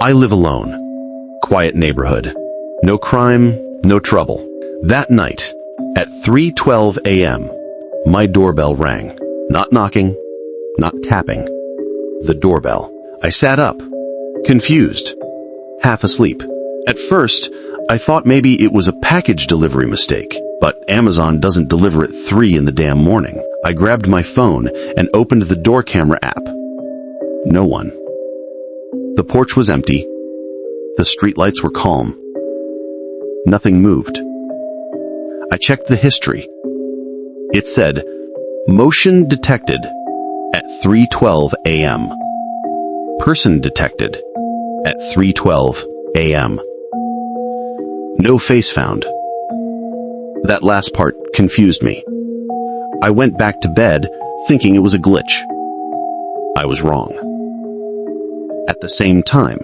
I live alone. Quiet neighborhood. No crime, no trouble. That night, at 3:12 a.m., my doorbell rang. Not knocking, not tapping. The doorbell. I sat up, confused, half asleep. At first, I thought maybe it was a package delivery mistake, but Amazon doesn't deliver at 3 in the damn morning. I grabbed my phone and opened the door camera app. No one. The porch was empty. The streetlights were calm. Nothing moved. I checked the history. It said, motion detected at 3:12 a.m. Person detected at 3:12 a.m. No face found. That last part confused me. I went back to bed thinking it was a glitch. I was wrong. At the same time,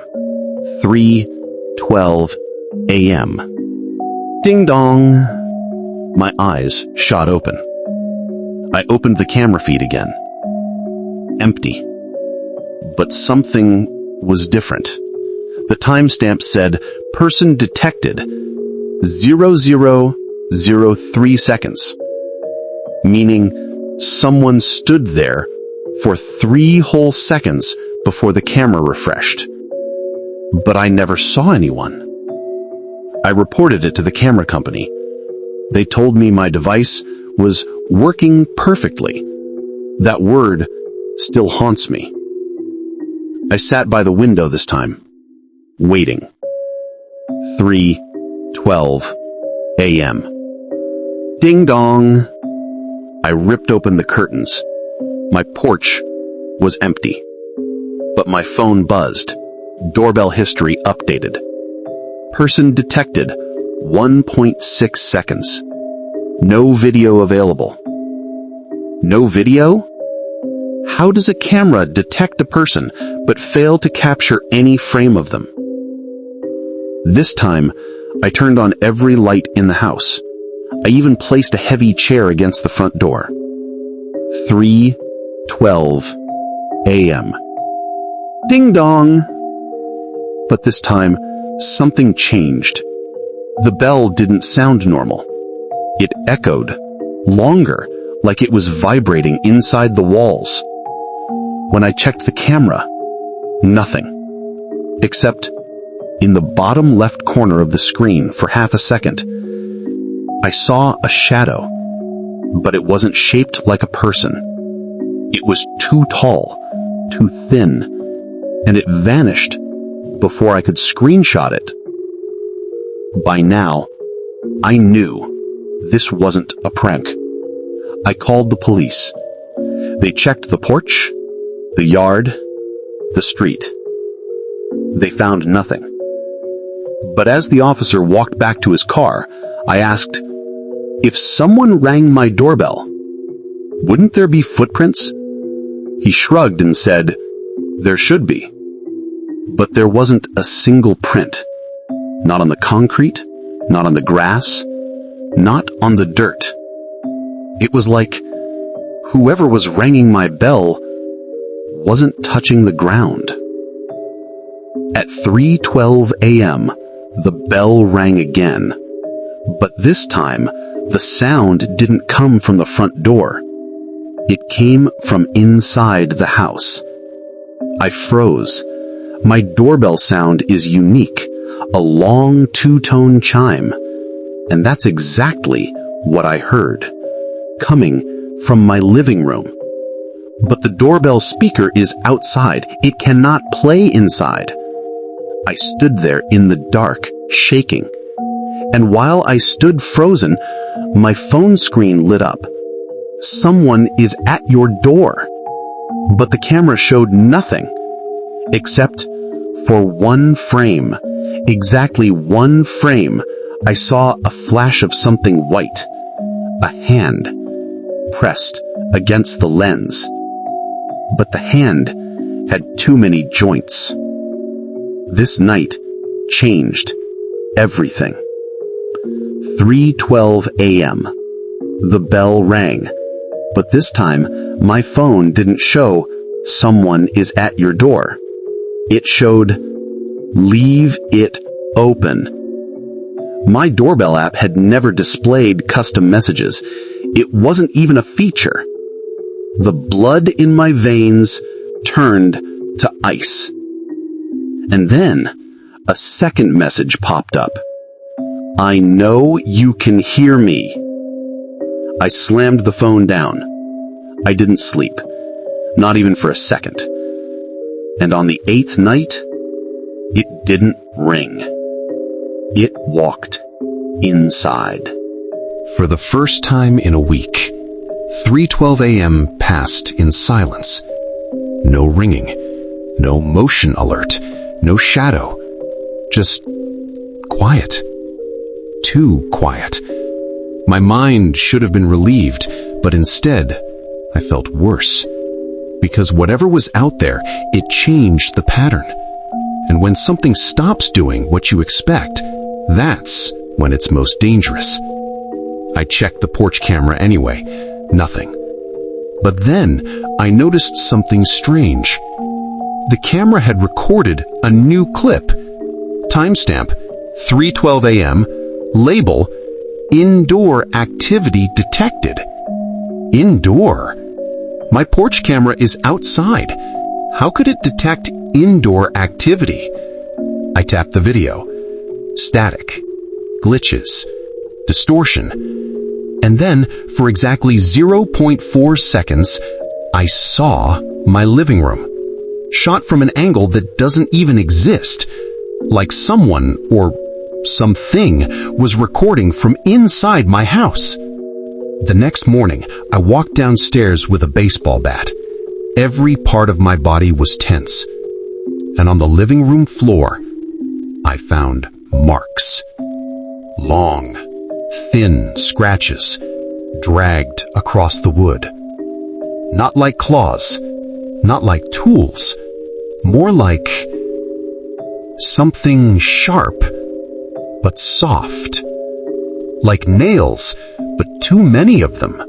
3:12 a.m. Ding dong! My eyes shot open. I opened the camera feed again. Empty. But something was different. The timestamp said, person detected, 0003 seconds. Meaning, someone stood there for 3 whole seconds before the camera refreshed. But I never saw anyone. I reported it to the camera company. They told me my device was working perfectly. That word still haunts me. I sat by the window this time, waiting. 3:12 a.m. Ding dong! I ripped open the curtains. My porch was empty. But my phone buzzed. Doorbell history updated. Person detected, 1.6 seconds. No video available. No video? How does a camera detect a person but fail to capture any frame of them? This time, I turned on every light in the house. I even placed a heavy chair against the front door. 3:12 a.m. Ding dong! But this time, something changed. The bell didn't sound normal. It echoed, longer, like it was vibrating inside the walls. When I checked the camera, nothing. Except, in the bottom left corner of the screen for half a second, I saw a shadow, but it wasn't shaped like a person. It was too tall, too thin, and it vanished before I could screenshot it. By now, I knew this wasn't a prank. I called the police. They checked the porch, the yard, the street. They found nothing. But as the officer walked back to his car, I asked, if someone rang my doorbell, wouldn't there be footprints? He shrugged and said, there should be. But there wasn't a single print. Not on the concrete, not on the grass, not on the dirt. It was like whoever was ringing my bell wasn't touching the ground. At 3:12 a.m., the bell rang again. But this time, the sound didn't come from the front door. It came from inside the house. I froze. My doorbell sound is unique, a long two-tone chime. And that's exactly what I heard, coming from my living room. But the doorbell speaker is outside. It cannot play inside. I stood there in the dark, shaking. And while I stood frozen, my phone screen lit up. Someone is at your door. But the camera showed nothing, except for one frame. Exactly one frame, I saw a flash of something white. A hand pressed against the lens. But the hand had too many joints. This night changed everything. 3:12 a.m. The bell rang, but this time my phone didn't show someone is at your door. It showed Leave it open. My Doorbell app had never displayed custom messages. It wasn't even a feature. The blood in my veins turned to ice. And then a second message popped up. I know you can hear me. I slammed the phone down. I didn't sleep, not even for a second. And on the 8th night, it didn't ring. It walked inside. For the first time in a week, 3:12 a.m. passed in silence. No ringing, no motion alert, no shadow. Just quiet. Too quiet. My mind should have been relieved, but instead, I felt worse. Because whatever was out there, it changed the pattern. And when something stops doing what you expect, that's when it's most dangerous. I checked the porch camera anyway. Nothing. But then, I noticed something strange. The camera had recorded a new clip. Timestamp, 3:12 a.m., label, indoor activity detected. Indoor? My porch camera is outside. How could it detect indoor activity? I tapped the video. Static, glitches, distortion. And then, for exactly 0.4 seconds, I saw my living room. Shot from an angle that doesn't even exist. Like someone, or something, was recording from inside my house. The next morning, I walked downstairs with a baseball bat. Every part of my body was tense. And on the living room floor, I found marks. Long, thin scratches, dragged across the wood. Not like claws, not like tools, more like something sharp, but soft. Like nails, but too many of them.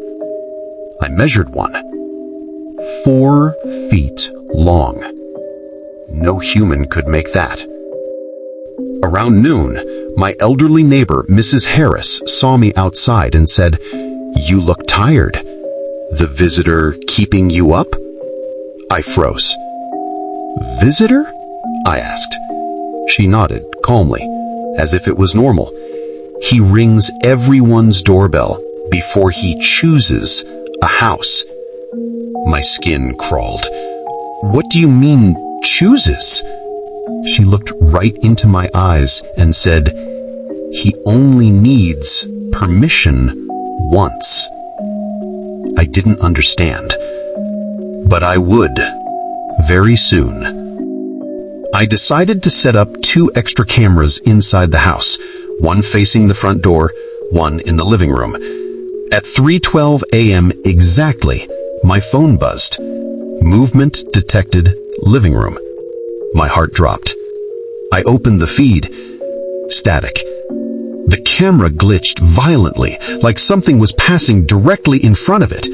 I measured one. 4 feet long. No human could make that. Around noon, my elderly neighbor, Mrs. Harris, saw me outside and said, "You look tired. The visitor keeping you up?" I froze. "Visitor?" I asked. She nodded calmly, as if it was normal. "He rings everyone's doorbell before he chooses a house." My skin crawled. "What do you mean, chooses?" She looked right into my eyes and said, "He only needs permission once." I didn't understand, but I would very soon. I decided to set up 2 extra cameras inside the house, one facing the front door, one in the living room. At 3:12 a.m. exactly, my phone buzzed. Movement detected, living room. My heart dropped. I opened the feed. Static. The camera glitched violently, like something was passing directly in front of it.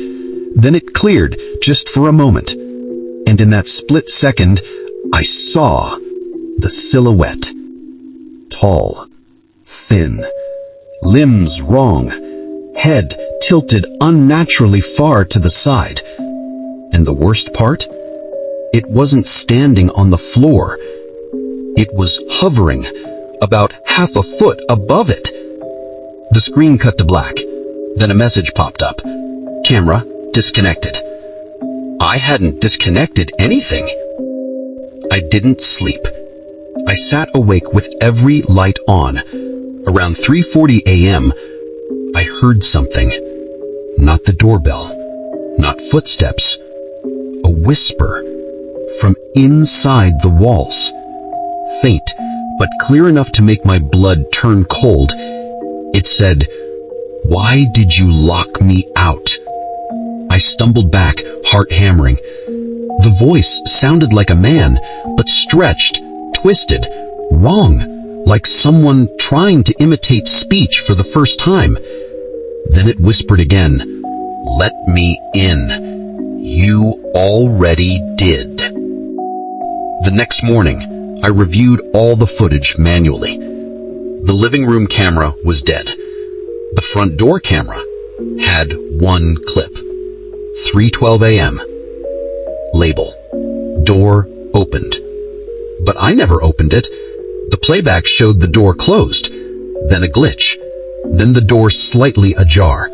Then it cleared, just for a moment. And in that split second, I saw the silhouette. Tall, thin, limbs wrong, head tilted unnaturally far to the side. And the worst part? It wasn't standing on the floor. It was hovering about half a foot above it. The screen cut to black. Then a message popped up. Camera disconnected. I hadn't disconnected anything. I didn't sleep. I sat awake with every light on. Around 3:40 a.m., I heard something. Not the doorbell. Not footsteps. A whisper from inside the walls. Faint, but clear enough to make my blood turn cold. It said, "Why did you lock me out?" I stumbled back, heart hammering. The voice sounded like a man, but stretched, twisted, wrong, like someone trying to imitate speech for the first time. Then it whispered again, "Let me in. You already did." The next morning, I reviewed all the footage manually. The living room camera was dead. The front door camera had one clip. 3:12 a.m. Label: door opened. But I never opened it. The playback showed the door closed, then a glitch, then the door slightly ajar,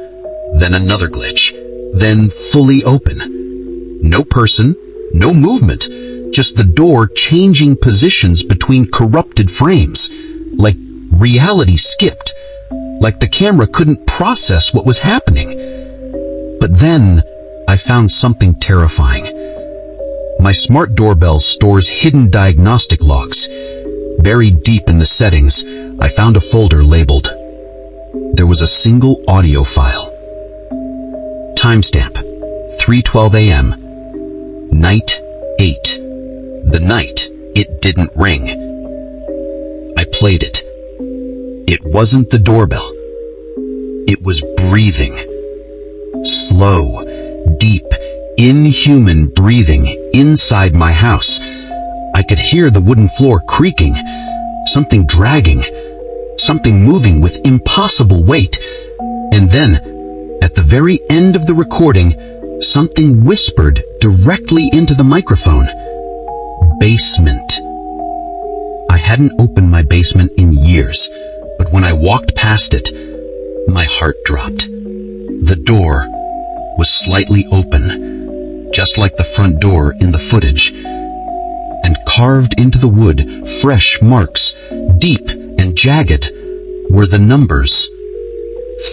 then another glitch, then fully open. No person, no movement, just the door changing positions between corrupted frames, like reality skipped, like the camera couldn't process what was happening. But then I found something terrifying. My smart doorbell stores hidden diagnostic logs. Buried deep in the settings, I found a folder labeled. There was a single audio file. Timestamp: 3:12 a.m. Night 8. The night it didn't ring. I played it. It wasn't the doorbell. It was breathing. Slow, deep, inhuman breathing inside my house. I could hear the wooden floor creaking, something dragging, something moving with impossible weight. And then, at the very end of the recording, something whispered directly into the microphone. Basement. I hadn't opened my basement in years, but when I walked past it, my heart dropped. The door was slightly open, just like the front door in the footage, and carved into the wood, fresh marks, deep and jagged, were the numbers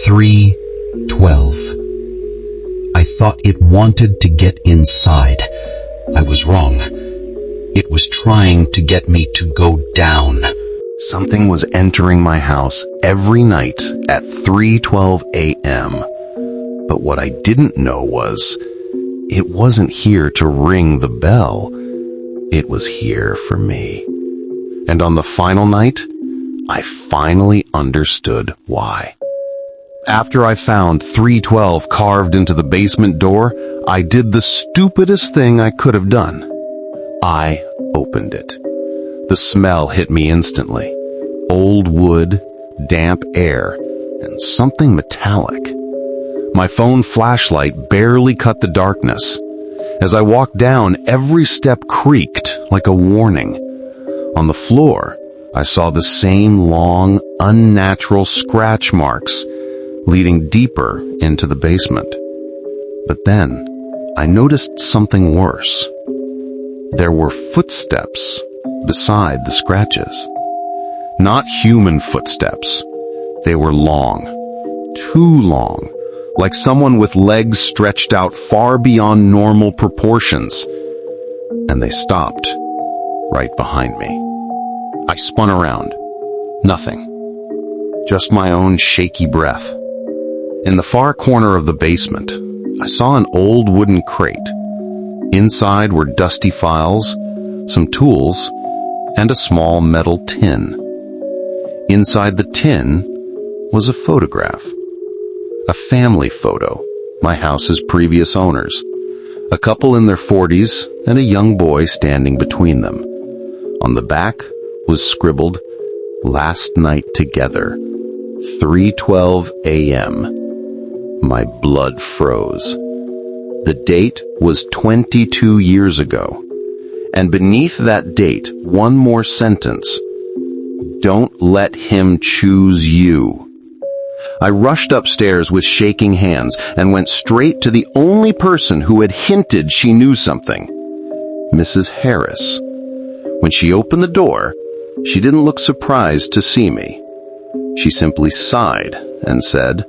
3:12. I thought it wanted to get inside. I was wrong. It was trying to get me to go down. Something was entering my house every night at 3:12 a.m. But what I didn't know was, it wasn't here to ring the bell. It was here for me. And on the final night, I finally understood why. After I found 312 carved into the basement door, I did the stupidest thing I could have done. I opened it. The smell hit me instantly. Old wood, damp air, and something metallic. My phone flashlight barely cut the darkness. As I walked down, every step creaked like a warning. On the floor, I saw the same long, unnatural scratch marks leading deeper into the basement. But then, I noticed something worse. There were footsteps beside the scratches. Not human footsteps. They were long, too long, like someone with legs stretched out far beyond normal proportions. And they stopped right behind me. I spun around. Nothing. Just my own shaky breath. In the far corner of the basement, I saw an old wooden crate. Inside were dusty files, some tools, and a small metal tin. Inside the tin was a photograph. A family photo, my house's previous owners. A couple in their 40s and a young boy standing between them. On the back was scribbled, "Last night together, 3:12 a.m. My blood froze. The date was 22 years ago. And beneath that date, one more sentence. Don't let him choose you. I rushed upstairs with shaking hands and went straight to the only person who had hinted she knew something. Mrs. Harris. When she opened the door, she didn't look surprised to see me. She simply sighed and said,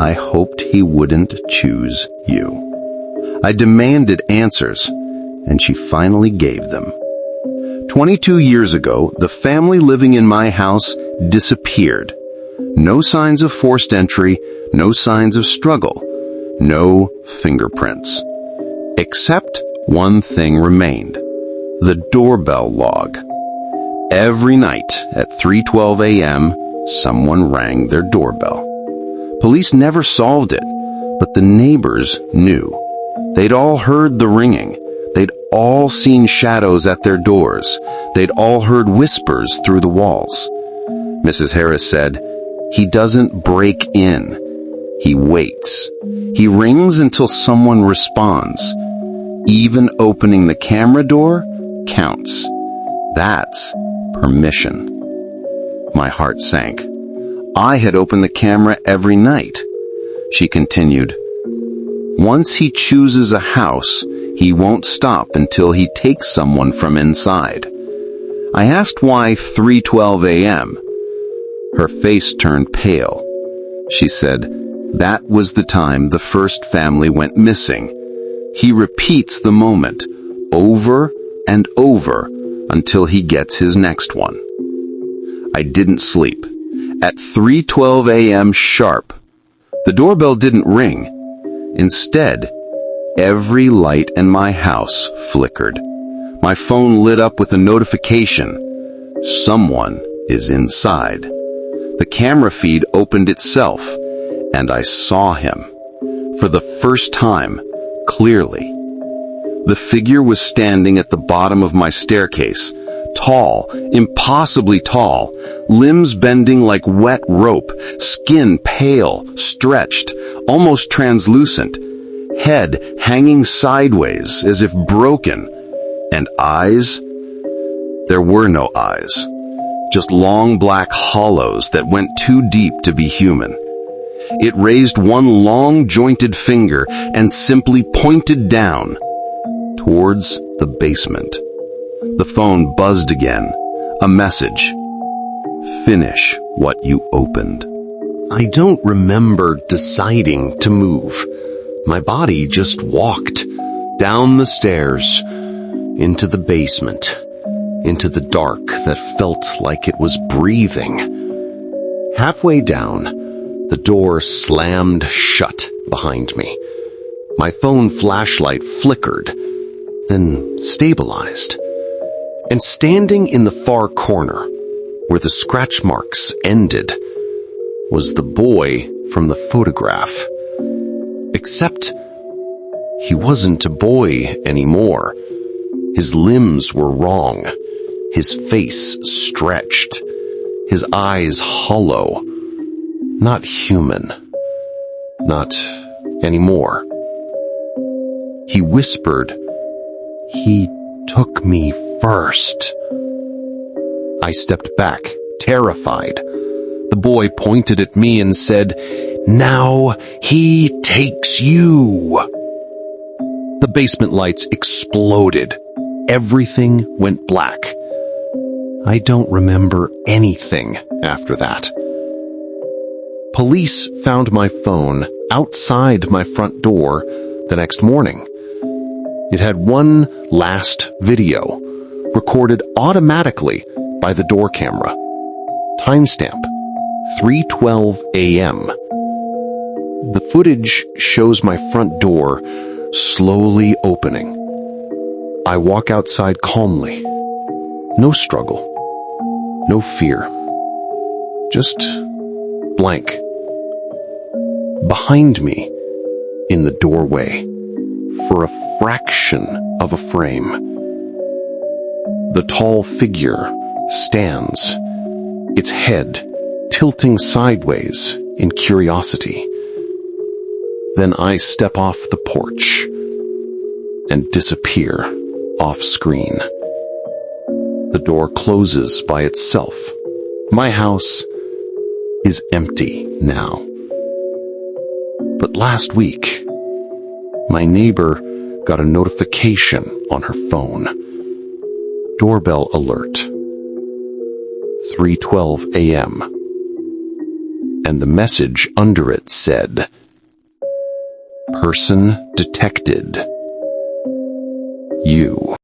I hoped he wouldn't choose you. I demanded answers, and she finally gave them. 22 years ago, the family living in my house disappeared. No signs of forced entry, no signs of struggle, no fingerprints. Except one thing remained, the doorbell log. Every night at 3:12 a.m., someone rang their doorbell. Police never solved it, but the neighbors knew. They'd all heard the ringing. They'd all seen shadows at their doors. They'd all heard whispers through the walls. Mrs. Harris said, "He doesn't break in. He waits. He rings until someone responds. Even opening the camera door counts. That's permission." My heart sank. I had opened the camera every night. She continued, "Once he chooses a house, he won't stop until he takes someone from inside." I asked why 3:12 a.m. Her face turned pale. She said, "That was the time the first family went missing. He repeats the moment over and over until he gets his next one." I didn't sleep. At 3:12 a.m. sharp, the doorbell didn't ring. Instead, every light in my house flickered. My phone lit up with a notification. Someone is inside. The camera feed opened itself, and I saw him. For the first time, clearly. The figure was standing at the bottom of my staircase, tall, impossibly tall, limbs bending like wet rope, skin pale, stretched, almost translucent, head hanging sideways as if broken, and eyes? There were no eyes, just long black hollows that went too deep to be human. It raised one long jointed finger and simply pointed down towards the basement. The phone buzzed again. A message. "Finish what you opened." I don't remember deciding to move. My body just walked down the stairs, into the basement, into the dark that felt like it was breathing. Halfway down, the door slammed shut behind me. My phone flashlight flickered, then stabilized. And standing in the far corner, where the scratch marks ended, was the boy from the photograph. Except he wasn't a boy anymore. His limbs were wrong, his face stretched, his eyes hollow. Not human. Not anymore. He whispered, "He took me first." I stepped back, terrified. The boy pointed at me and said, "Now he takes you." The basement lights exploded. Everything went black. I don't remember anything after that. Police found my phone outside my front door the next morning. It had one last video, recorded automatically by the door camera. Timestamp, 3:12 a.m. The footage shows my front door slowly opening. I walk outside calmly. No struggle. No fear. Just blank. Behind me, in the doorway, for a fraction of a frame, the tall figure stands, its head tilting sideways in curiosity. Then I step off the porch and disappear off screen. The door closes by itself. My house is empty now. But last week, my neighbor got a notification on her phone. Doorbell alert. 3:12 a.m. And the message under it said, "Person detected. You."